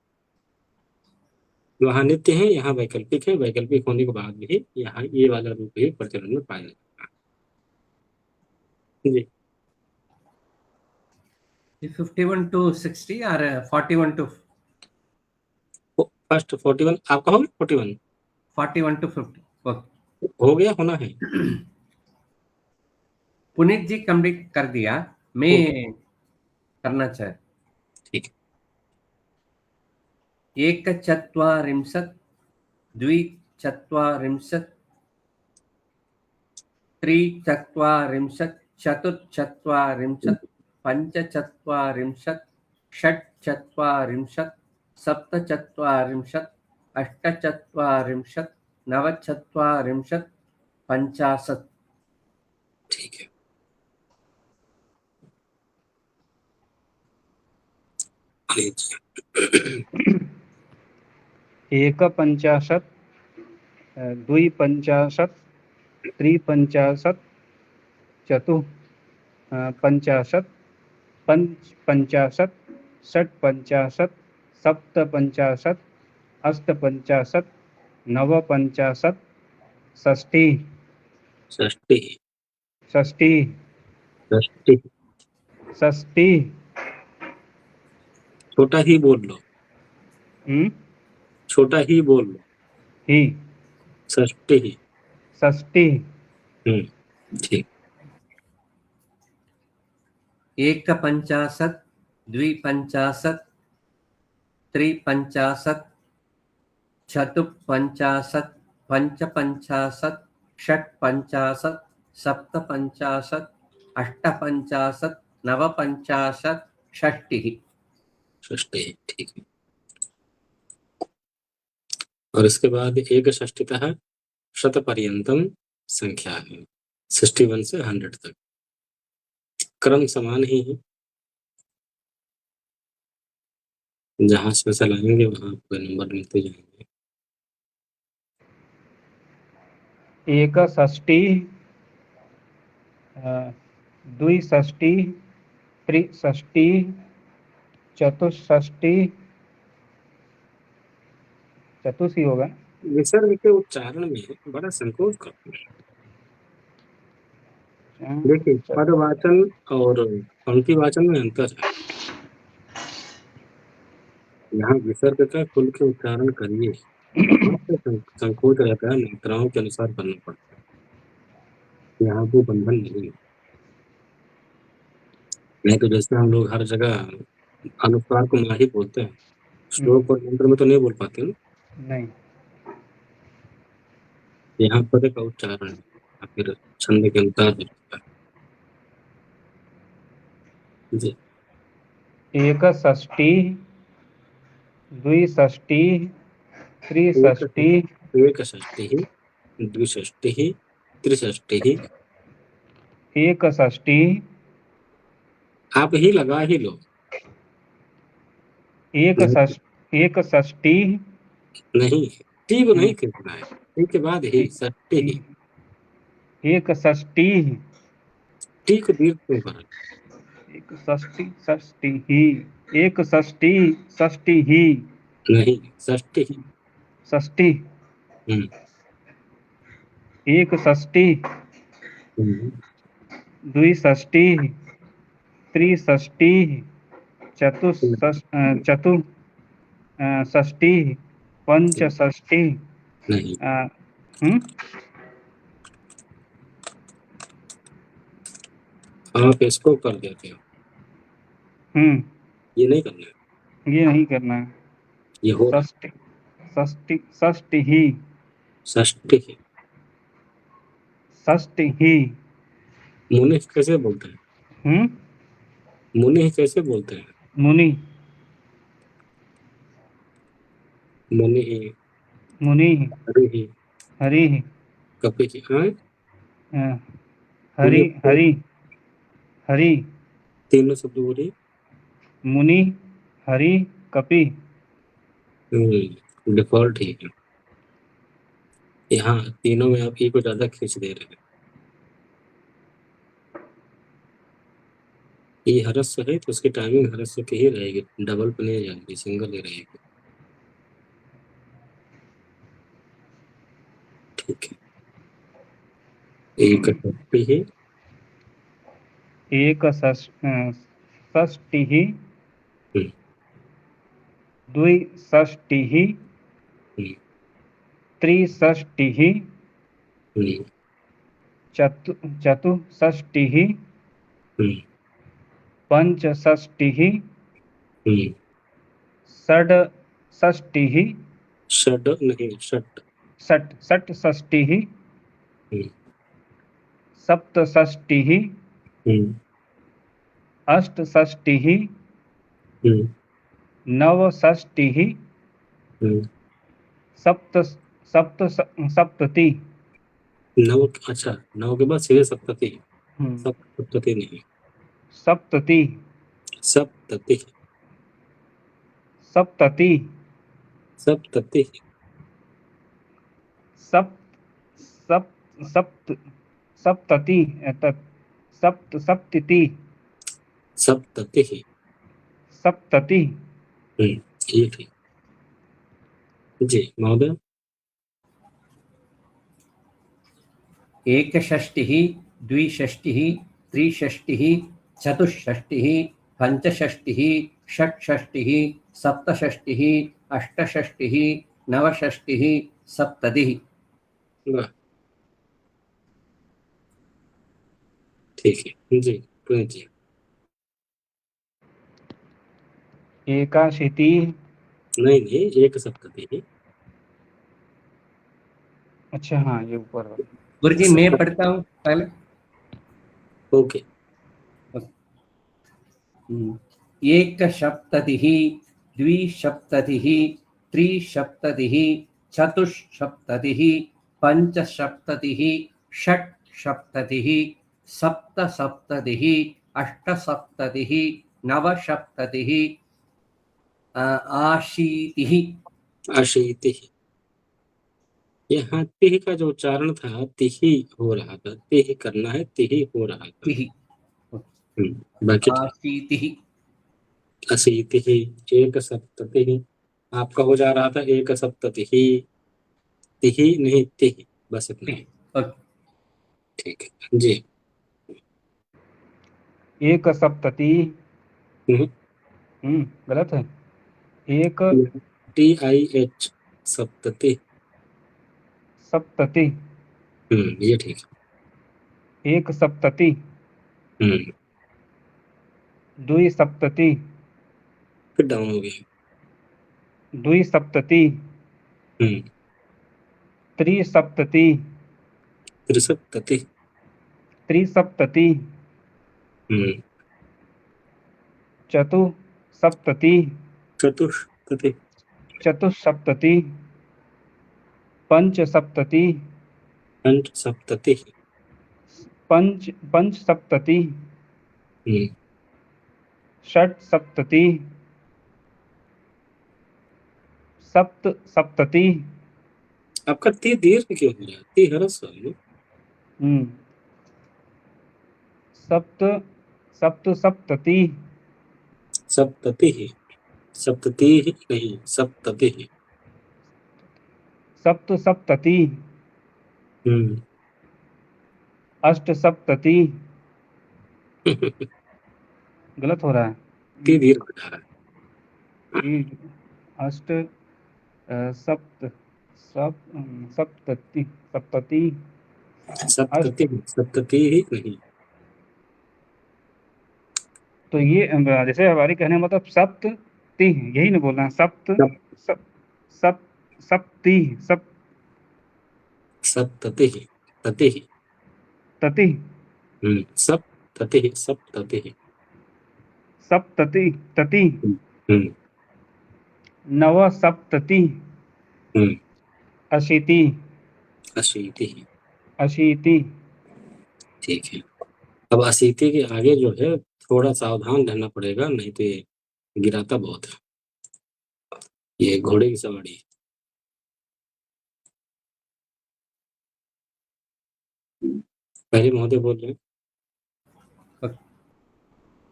वहाँ नित्य है, यहाँ वैकल्पिक है, वैकल्पिक होने के बाद भी यहाँ ये वाला रूप भी प्रचलन में पाया जाता है जी। 51 to 60 or 41 to फर्स्ट 41 आपका होगा, 41 41 to 50 ओके हो गया, होना है। पुनीत जी कंप्लीट कर दिया, मैं करना चाहे। ठीक। एकचत्वारिंशत् द्विचत्वारिंशत् त्रिचत्वारिंशत् चतुश्चत्वारिंशत् पञ्चचत्वारिंशत् षट्चत्वारिंशत् सप्तचत्वारिंशत् अष्टचत्वारिंशत् नवचत्वारिंशत् पञ्चाशत्। ठीक है। एकपञ्चाशत् द्विपञ्चाशत् त्रिपञ्चाशत् पञ्चाशत् पञ्चाशत् षट्पञ्चाशत् सप्तपञ्चाशत् अष्टपञ्चाशत् नवपञ्चाशत् षष्टिः षष्ठी षष्ठी षष्ठी षष्ठी छोटा ही बोल लो, छोटा ही बोल लो। ही षष्ठी षष्ठी ठीक। एकपञ्चाशत् द्विपञ्चाशत् त्रिपञ्चाशत् चतुःपञ्चाशत् पञ्चपञ्चाशत् षट्पञ्चाशत् सप्तपञ्चाशत् अष्टपञ्चाशत् नवपञ्चाशत् षष्टिः। षष्ठी ठीक है। और इसके बाद एक षष्ठीतः शत पर्यंतम संख्या है, 61 से 100 तक। क्रम समान ही है, जहां से चलाएंगे वहां आपको नंबर मिलते जाएंगे। एक षष्ठी द्विषष्ठी त्रिषष्ठी चतुष्षष्ठी चतुर्थी होगा। विसर्ग के उच्चारण में बड़ा संकोच करते हैं। देखिए पदवाचन और पंक्तिवाचन में अंतर है। यहाँ विसर्ग का खुल के उच्चारण करिए, वहाँ पे संकोच रहता है, मात्राओं के अनुसार करना पड़ता है। यहाँ वो बंधन नहीं है। नहीं तो जैसे हम लोग हर जगह अनुस्वार को माही बोलते हैं, श्लोक और मंत्र में तो नहीं बोल पाते ना। नहीं, यहाँ पद का उच्चारण है, फिर छंद के अनुसार होता है। जी एक षष्ठी द्विषष्ठी त्रिषष्ठी एक षष्ठी द्विषष्ठी त्रिषष्ठी एक षष्ठी आप ही लगा ही लो। एक षष्ठी नहीं, टी को नहीं खींचना है, टी के बाद ही षष्ठी। एक षष्ठी टी को दीर्घ क्यों करा? एक षष्ठी षष्ठी ही एक षष्ठी षष्ठी ही नहीं, षष्ठी। षष्ठी हम्म, एक षष्ठी हम्म, द्विषष्ठी त्रिषष्ठी चतुष्षष्ठी पंचषष्ठी नहीं। आप इसको कर देते हो, ये नहीं करना है, ये नहीं करना है। ये हो रहा है। षष्ठी षष्ठी षष्ठी ही षष्ठी षष्ठी ही मुनि कैसे बोलते हैं? मुनि कैसे बोलते हैं? मुनि मुनि मुनि हरि हरि कपि हाँ, हरि हरि हरि तीनों शब्द बोलिए। मुनि हरि कपि डिफॉल्ट ही है। यहाँ तीनों में आप ई को ज्यादा खींच दे रहे हैं। ये हरस्व है तो उसकी टाइमिंग हरस्व की ही रहेगी, डबल पे नहीं जाएगी, सिंगल ही रहेगी। ठीक है। एक षष्ठी है, एक षष्ठी द्विषष्ठी त्रिषष्ठी चतुष्षष्ठी पंचषष्ठी षड्षष्ठी षड नहीं षट षट्षष्ठी सप्तषष्ठी अष्टषष्ठी नवषष्ठी सप्तति नव। अच्छा, नव के बाद सीधे सप्तति। सप्तति नहीं, सप्तति सप्तति सप्तति सप्तति सप्त सप्त सप्त सप्तति सप्तति सप्तति सप्तति ये ठीक। जी महोदय। एकषष्टिः द्विषष्टिः त्रिषष्टिः चतुष्षष्टिः पञ्चषष्टिः षट्षष्टिः सप्तषष्टिः अष्टषष्टिः नवषष्टिः सप्ततिः। वाह, ठीक है जी, पुनीत जी। एकाशीतिः, नहीं नहीं, एक सप्ततिः। अच्छा हाँ ये ऊपर वाला। गुरुजी मैं पढ़ता हूँ पहले। ओके। एकसप्ततिः द्विसप्ततिः त्रिसप्ततिः चतुष्सप्ततिः पञ्चसप्ततिः षट्सप्ततिः सप्तसप्ततिः अष्टसप्ततिः नवसप्ततिः अशीतिः। अशीतिः। यहाँ तिह का जो उच्चारण था तिही हो रहा था, तिह करना है, तिही हो रहा था। तिः बाकी ठीक। अशीतिः। अशीतिः, एक सप्ततिः। आपका हो जा रहा था एक सप्ततिः, तिही नहीं तिह, बस इतना ही। ओके। ठीक है जी। एकसप्ततिः, हम्म, गलत है। एक TIH, सप्तति। सप्ततिः, ये ठीक एक सप्ततिः, है। द्विसप्ततिः, फिर डाउन हो गया। द्विसप्ततिः, त्रिसप्ततिः, त्रिसप्तति। त्रिसप्ततिः, चतुसप्ततिः, चतुष्पति। चतुस्सप्ततिः, पंचसप्ततिः, पंचसप्तति। पंचसप्ततिः, षट्सप्ततिः, सप्तसप्ततिः, आपका ती दीर्घ क्यों हो रहा है? ती ह्रस्व है ना? सप्तसप्ततिः, सप्तति। सप्तति नहीं, सप्तति। सप्तसप्ततिः, अष्टसप्ततिः, गलत हो रहा है। ती दीर्घ हो जा रहा अष्ट सप्त सप्तति सप्तति है। सप्तति, सप्तति ही नहीं। तो ये जैसे हमारी कहने का मतलब सप्तति, यही ना बोलना है। सप्ति सप्तति, तति। तति सप्तति, सप्तति। सप्तति तति नवसप्तति अशीति अशीति। अशीति। ठीक है। अब अशीति के आगे जो है थोड़ा सावधान रहना पड़ेगा, नहीं तो ये गिराता बहुत है। ये घोड़े की सवारी। पहले महोदय बोल रहे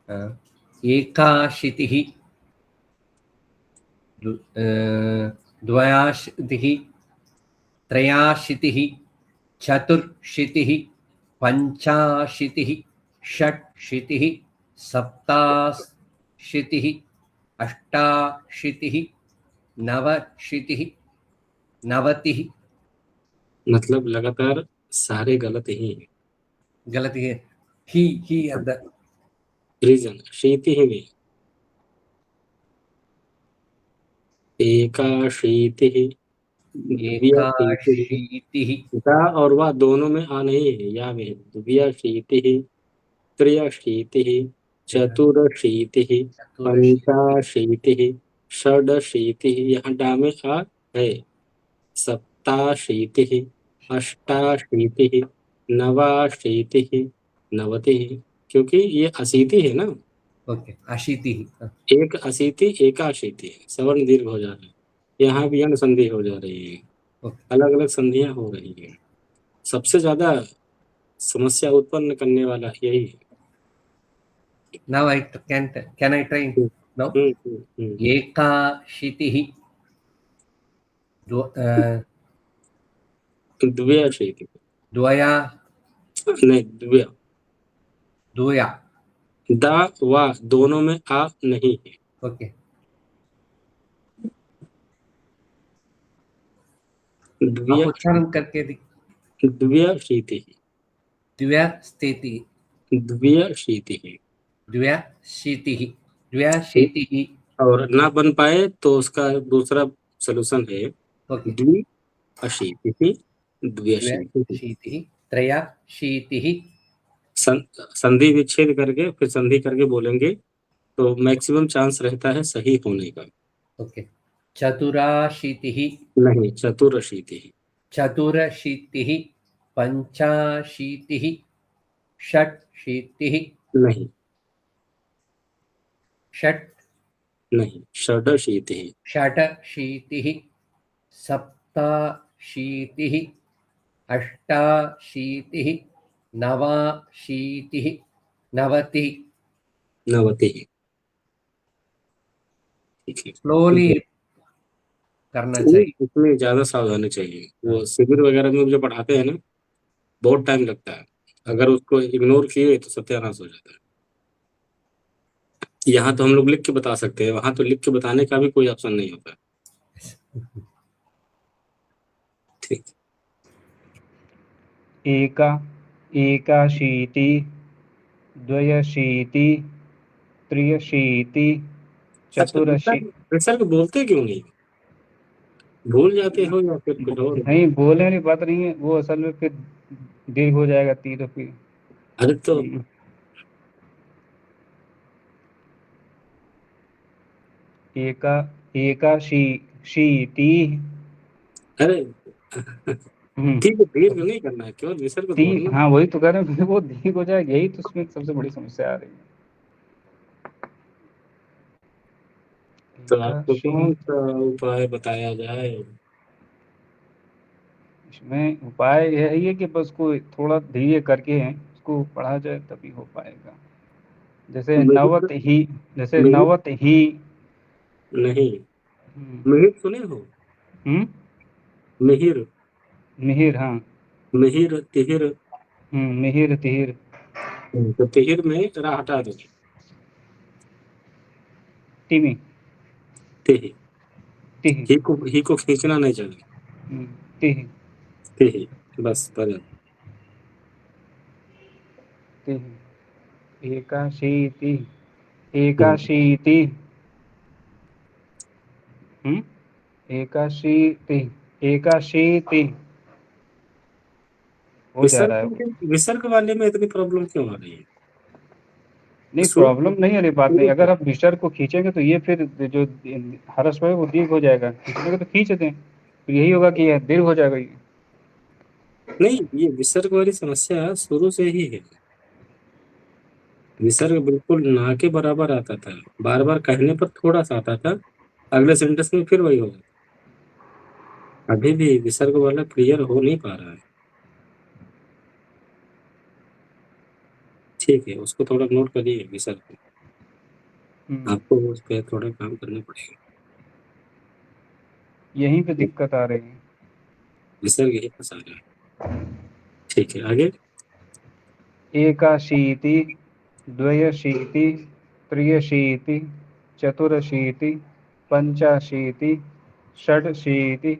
हैं। एकाशीतिः द्वयाशीतिः त्रयाशीतिः चतुर्शीतिः पञ्चाशीतिः षट्शीतिः सप्ताशीतिः अष्टाशीतिः नवशीतिः नवतिः। मतलब लगातार सारे गलत ही हैं। गलत है। ही अंदर रीजन शीति ही में एकाशीतिः, एकाशीतिः या और वह दोनों में आ नहीं है, या में है। द्विशीतिः, त्र्यशीतिः, चतुरशीतिः, पंचाशीतिः, षडशीतिः, यहाँ डा में आ है। सप्ताशीतिः, अष्टाशीतिः, नवाशीतिः, नवतिः, क्योंकि ये अशीति है ना। ओके अशीतिः। एक अशीति एकाशीति, सवर्ण दीर्घ हो जा रहा है। यहाँ भी अण संधि हो जा रही है, अलग अलग संधियां हो रही है। सबसे ज्यादा समस्या उत्पन्न करने वाला यही है। Now can I try now? एकाशीतिः द्व्यशीतिः, नहीं, द्व्य। द्वया। दा वा दोनों में आ नहीं है। ओके। आप द्व्य उच्चारण करके द्व्यशीतिः। द्व्यशीतिः। द्व्यशीतिः। द्व्यशीतिः। द्व्यशीतिः। और ना बन पाए तो उसका दूसरा सॉल्यूशन है ओके। द्वि अशीतिः द्व्यशीतिः। द्व्यशीतिः। त्रयाशीतिः। संधि विच्छेद करके फिर संधि करके बोलेंगे तो मैक्सिमम चांस रहता है सही होने का। ओके। चतुराशीतिः। नहीं, चतुरशीतिः। चतुरशीतिः। पंचाशीतिः। षट्शीतिः। नहीं, षट् नहीं, षडशीतिः। षटशीतिः। सप्ताशीतिः। अष्टाशीतिः। नवाशीतिः। नवतिः। नवतिः। ठीक है। स्लोली करना चाहिए। इसमें ज्यादा सावधानी चाहिए। वो शिविर वगैरह में जो पढ़ाते हैं ना, बहुत टाइम लगता है। अगर उसको इग्नोर किए तो सत्यानाश हो जाता है। यहाँ तो हम लोग लिख के बता सकते हैं, वहां तो लिख के बताने का भी कोई ऑप्शन नहीं होता। ठीक। एका एकाशीति द्वयशीति त्रियशीति चतुरशी। विसर्ग बोलते क्यों नहीं? भूल जाते हो या फिर कुछ और? नहीं, बोलने वाली बात नहीं है वो, असल में फिर दीर्घ हो जाएगा ती तो फिर। अरे तो एका एकाशीति। अरे हम्म, ठीक है, दीर्घ नहीं करना है, केवल विसर्ग ती। बोलना। हाँ, वही तो कह रहे हैं, फिर वो दीर्घ हो जाएगा, यही तो उसमें सबसे बड़ी समस्या आ रही है। तो आपको एकाशी। कौन सा उपाय बताया जाए? इसमें उपाय यही है कि बस को थोड़ा धीरे करके उसको पढ़ा जाए तभी हो पाएगा। जैसे मिहिर। नवत ही, जैसे मिहिर नवत ही। नहीं, हम्म। मिहिर सुने हो? हम्म? मिहिर। मिहिर, हाँ। मिहिर तिहिर। मिहिर तिहिर। तो तिहिर में रा हटा दो। टिमी। तिहि। तिहि। ही को खींचना नहीं चाहिए। तिहि। तिहि। बस बस। तिहि। एकाशीति। एकाशीति। एकाशीति। एकाशीति हो जा रहा है वो। विसर्ग वाले में इतनी प्रॉब्लम क्यों आ रही है? नहीं, शुरू प्रॉब्लम नहीं वाली बात नहीं। अगर आप विसर्ग को खींचेंगे तो ये फिर जो हर्ष है वो दीर्घ हो जाएगा। खींचेंगे तो खींच दें, फिर यही होगा कि यह दीर्घ हो जाएगा ये। नहीं, ये विसर्ग वाली समस्या शुरू से ही है। विसर्ग बिल्कुल ना के बराबर आता था, बार बार कहने पर थोड़ा सा आता था, अगले सेंटेंस में फिर वही होगा। अभी भी विसर्ग वाला क्लियर हो नहीं पा रहा है। ठीक है, उसको थोड़ा नोट करिए विसर्ग को। हम्म, आपको उस पर थोड़ा काम करना पड़ेगा। यहीं पे दिक्कत आ रही है। विसर्ग ही फंसा रहा है। ठीक है, आगे। एकाशीति द्वयशीति त्रियशीति चतुरशीति पंचाशीति षड्शीति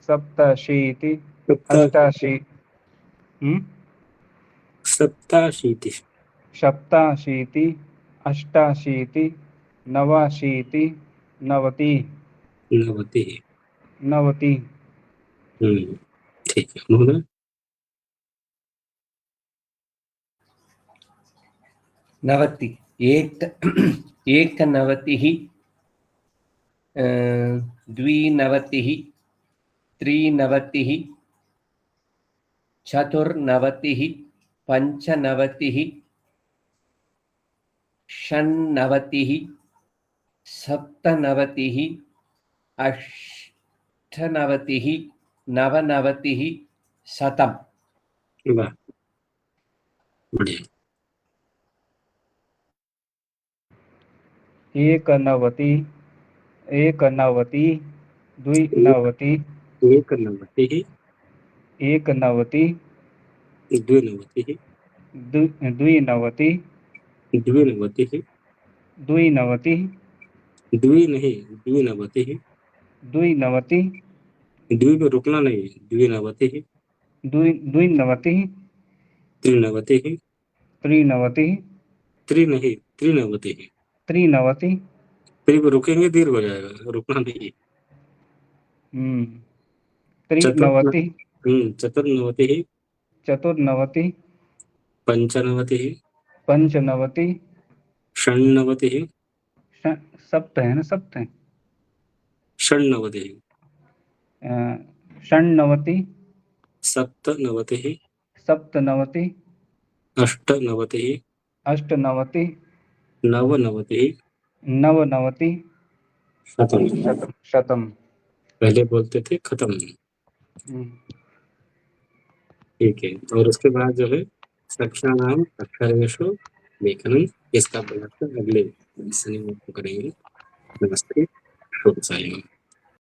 सप्तशीति अष्टाशी। सप्ताशीति। सप्ताशीति अष्टाशीति नवाशीति नवति। नवति। नवति। ठीक है महोदय। नवति। एकनवतिः। द्विनवतिः। त्रिनवतिः। चतुर्नवतिः। पञ्चनवतिः। षण्णवतिः। सप्तनवतिः। अष्टनवतिः। नवनवतिः। शतम्। वाह, बढ़िया। एकनवति एकनवति द्विनवति एक नवति एकनवति द्विनवति द्विनवति द्विनवतिः द्विनवति द्वि नहीं द्विनवतिः द्विनवति द्वि पे रुकना नहीं द्विनवतिः द्विनवति त्रिनवतिः त्रिनवति त्रि नहीं त्रिनवतिः त्रिनवति त्रि पे रुकेंगे दीर्घ हो जाएगा रुकना नहीं त्रिनवति चतुर्नवतिः चतुर्नवति पंचनवतिः पंचनवति षण्णवतिः सप्त है ना सप्त है षण्णवतिः षण्णवति सप्तनवतिः सप्तनवति अष्टनवतिः अष्टनवति नवनवतिः नवनवति शतम शतम। पहले बोलते थे खत्म। ठीक है और उसके बाद जो है सक्षाणाम अक्षरेषु लेखनम इसका प्रयास अगले शनिवार को करेंगे। नमस्ते शुभ सायं।